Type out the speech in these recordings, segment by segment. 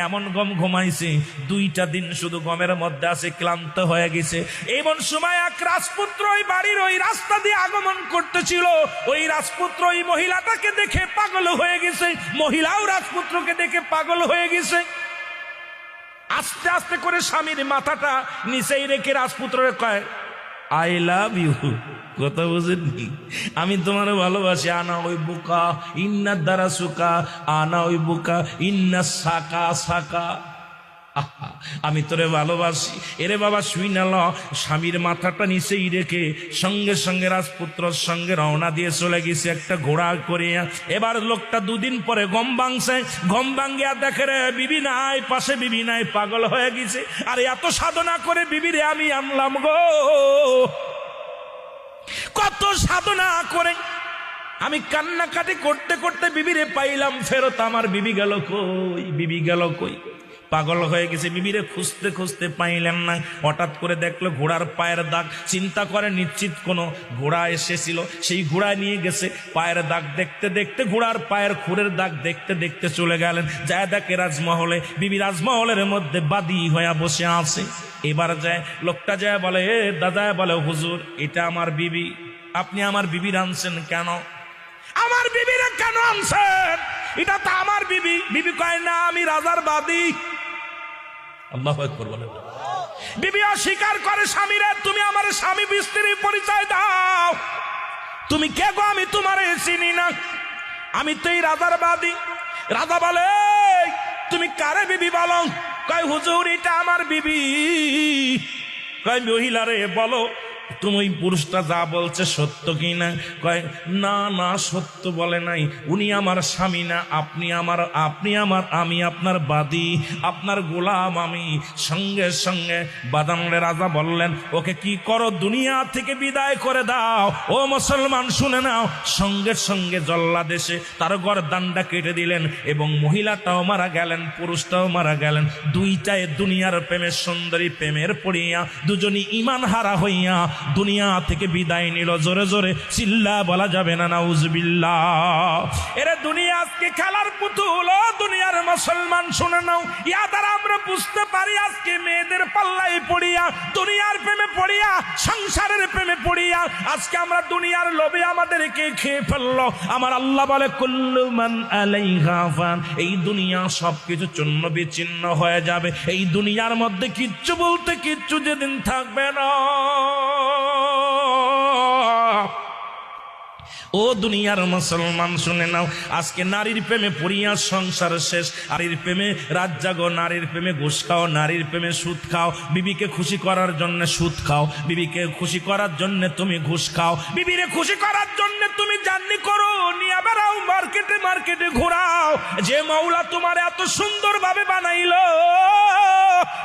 এমন গম ঘুমাইছে, 2টা দিন শুধু গমের মধ্যে আছে, ক্লান্ত হয়ে গেছে। এমন সময় এক রাজপুত্র ওই বাড়ির ওই রাস্তা দিয়ে আগমন করতেছিল। ওই রাজপুত্র ওই মহিলাটাকে দেখে পাগল হয়ে গেছে, মহিলাও রাজপুত্রকে দেখে পাগল হয়ে গেছে। আস্তে আস্তে করে স্বামীর মাথাটা নিচেই রেখে রাজপুত্রের কয়, আই লাভ ইউ। কথা বুঝেননি? আমি তোমার ভালোবাসি। আনা ওই বুকা ইন্না দ্বারা সুকা, আনা ওই বুকা ইন্না সাকা সাকা। আমি তোরে ভালোবাসি। এরে বাবা শুই না ল। স্বামীর মাথাটা নিচেই রেখে সঙ্গে সঙ্গে রাজপুত্রর সঙ্গে রওনা দিয়ে চলে গেছে একটা ঘোড়া করিয়া। এবার লোকটা 2 দিন পরে গম ভাঙছে। গম ভাঙ্গিয়া দেখে রে বিবি নাই, পাশে বিবি নাই, পাগল হয়ে গেছে। আর এত সাধনা করে বিবিরে আমি আনলাম গো, কত সাধনা করে আমি কান্নাকাটি করতে করতে বিবিরে পাইলাম ফেরত। আমার বিবি গেল কই, বিবি গেল কই? পাগল হয়ে গেছে। বিবিরে খুঁজতে খুঁজতে পাইলেন না। হঠাৎ করে দেখলো ঘোড়ার পায়ের দাগ। চিন্তা করে নিশ্চিত কোনো ঘোড়া এসেছিল, সেই ঘোড়ায় নিয়ে গেছে। পায়ের দাগ দেখতে দেখতে, ঘোড়ার পায়ের খুরের দাগ দেখতে দেখতে চলে গেলেন। যায় দেখে রাজমহলে, বিবি রাজমহলের মধ্যে বাদী হয়ে বসে আছে। এবার যায় লোকটা যায় বলে, এ দাদা, বলে হুজুর এটা আমার বিবি। আপনি আমার বিবি আনছেন কেন? আমার বিবিরে কেন আনছেন? এটা তো আমার বিবি। বিবি কয় না, আমি রাজার বাদী। আল্লাহু আকবার বলে। বিবি অস্বীকার করে, স্বামীরে তুমি আমার স্বামী স্ত্রীর পরিচয় দাও। তুমি কে গো? আমি তোমারে চিনি না, আমি তো এই রাজার বাদী। রাজা বলে, তুমি কারে বিবি বলো? কয় হুজুর এটা আমার বিবি। কয় মহিলা রে বলো তুমি ওই পুরুষটা যা বলছে সত্য কি না? কয় না না, সত্য বলে নাই। উনি আমার স্বামী না, আপনি আমার, আমি আপনার বাদী, আপনার গোলাম আমি। সঙ্গে সঙ্গে বাদামরে রাজা বললেন, ওকে কি করো, দুনিয়া থেকে বিদায় করে দাও। ও মুসলমান শুনে নাও। সঙ্গে সঙ্গে জল্লাদেশে তার গর্দানটা কেটে দিলেন এবং মহিলাটাও মারা গেলেন, পুরুষটাও মারা গেলেন। দুইটায় দুনিয়ার প্রেমের সুন্দরী প্রেমের পড়িয়া দুজনই ঈমান হারা হইয়া দুনিয়া থেকে বিদায় নিল। জোরে জোরে চিল্লা বলা যাবে না নাউজুবিল্লাহ। এরে দুনিয়া আজকে খেলার পুতুল। ও দুনিয়ার মুসলমান শুনে নাও। ইয়া দ্বারা আমরা বুঝতে পারি আজকে মেয়েদের পাল্লায় পড়িয়া, দুনিয়ার প্রেমে পড়িয়া, সংসারের প্রেমে পড়িয়া আজকে আমরা দুনিয়ার লোভে আমাদেরকে খেয়ে ফেললো। আমার আল্লাহ বলে, কুল্লু মান আলাইহা ফান। এই দুনিয়া সবকিছু চূর্ণ বিচ্ছিন্ন হয়ে যাবে। এই দুনিয়ার মধ্যে কিচ্ছু বলতে কিচ্ছু যেদিন থাকবে না। ও দুনিয়ার মুসলমান শুনে নাও, আজকে নারীর প্রেমে পড়িয়া সংসার শেষ। নারীর প্রেমে রাত জাগো, নারীর প্রেমে ঘুষ খাও, নারীর প্রেমে সুদ খাও। বিবিকে খুশি করার জন্য সুদ খাও, বিবিকে খুশি করার জন্য তুমি ঘুষ খাও, বিবিরে খুশি করার জন্য তুমি জার্নি করো, নিয়ে বেড়াও, মার্কেটে মার্কেটে ঘোরাও। যে মাওলা তোমার এত সুন্দর ভাবে বানাইলো,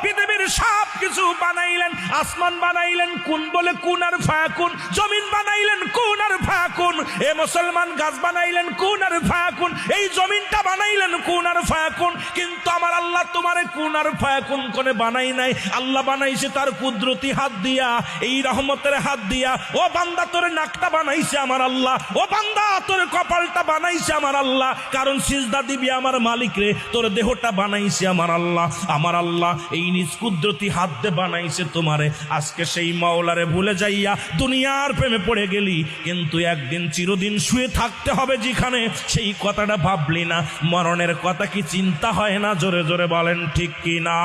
পৃথিবীর সব কিছু বানাইলেন, আসমান বানাইলেন কোন বলে কুন আর ফায়াকুন, জমিন বানাইলেন কুন আর ফায়াকুন। এ মুসলমান গাছ বানাইলেন কুন আর ফায়াকুন, এই জমিনটা বানাইলেন কুন আর ফায়াকুন। কিন্তু আমার আল্লাহ তোমারে কুন আর ফায়াকুন করে বানাই নাই। আল্লাহ বানাইছে তার কুদরতি হাত দিয়া, এই রহমতের হাত দিয়া। ও বান্দা তোর নাকটা বানাইছে আমার আল্লাহ, ও বান্দা তোর কপালটা বানাইছে আমার আল্লাহ। কারণ সিজদা দিবি আমার মালিক রে, তোর দেহটা বানাইছে আমার আল্লাহ। আমার আল্লাহ এই নিজ কুদরতি হাত দিয়ে বানাইছে তোমারে। আজকে সেই মাওলারে ভুলে যাইয়া দুনিয়ার প্রেমে পড়ে গেলি, কিন্তু একদিন চিরদিন শুয়ে থাকতে হবে যেখানে, সেই কথাটা ভাবলি না। মরণের কথা কি চিন্তা হয় না? জোরে জোরে বলেন ঠিক কি না?